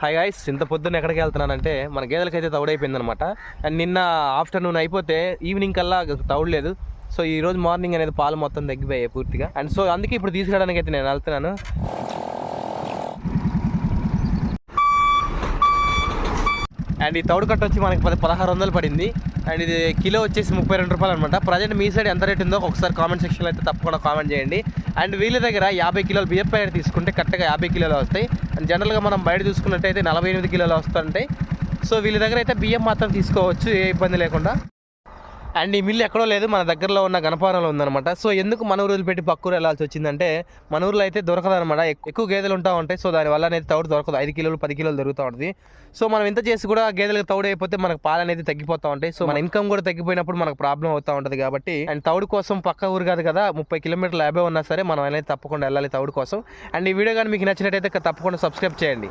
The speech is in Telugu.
హాయ్ గాయ్స్, ఇంత పొద్దున్న ఎక్కడికి వెళ్తున్నానంటే మన గేదెలకైతే తౌడైపోయింది అనమాట. అండ్ నిన్న ఆఫ్టర్నూన్ అయిపోతే ఈవినింగ్ కల్లా తౌడలేదు. సో ఈ రోజు మార్నింగ్ అనేది పాలు మొత్తం తగ్గిపోయాయి పూర్తిగా. అండ్ సో అందుకే ఇప్పుడు తీసుకురావడానికి అయితే నేను వెళ్తున్నాను. అండ్ ఈ తౌడు కట్ట వచ్చి మనకి 1600 పడింది. అండ్ ఇది కిలో వచ్చేసి 32 రూపాయలు అనమాట. ప్రజెంట్ మీ సైడ్ ఎంత రేట్ ఉందో ఒకసారి కామెంట్ సెక్షన్లో అయితే తప్పకుండా కామెంట్ చేయండి. అండ్ వీళ్ళ దగ్గర 50 కిలోలు బియ్యం ప్యాకెట్ తీసుకుంటే కరెక్ట్గా 50 కిలోలు వస్తాయి. అండ్ జనరల్గా మనం బయట చూసుకున్నట్టయితే 48 కిలోలు వస్తుంటాయి. సో వీళ్ళ దగ్గర అయితే బియ్యం మాత్రం తీసుకోవచ్చు, ఏ ఇబ్బంది లేకుండా. అండ్ ఈ మిల్లు ఎక్కడో లేదు, మన దగ్గరలో ఉన్న గణపారంలో ఉందన్నమాట. సో ఎందుకు మన ఊరు పెట్టి పక్కూరు వెళ్ళాల్సి వచ్చిందంటే మన ఊర్లో అయితే దొరకదు అనమాట. ఎక్కువ గేదెలు ఉంటా ఉంటాయి. సో దానివల్ల అనేది తౌడు దొరకదు. 5 కిలోలు 10 కిలోలు దొరుకుతూ ఉంటుంది. సో మనం ఇంత చేసి కూడా గేదెలకు తౌడు అయిపోతే మనకు పాలు అనేది తగ్గిపోతూ ఉంటాయి. సో మన ఇన్కమ్ కూడా తగ్గిపోయినప్పుడు మనకు ప్రాబ్లం అవుతూ ఉంటుంది. కాబట్టి అండ్ తౌడు కోసం పక్క ఊరు కాదు కదా, 30 కిలోమీటర్లు 50 ఉన్నా సరే మనం అనేది తప్పకుండా వెళ్ళాలి తౌడు కోసం. అండ్ ఈ వీడియో కానీ మీకు నచ్చినట్టయితే తప్పకుండా సబ్స్క్రైబ్ చేయండి.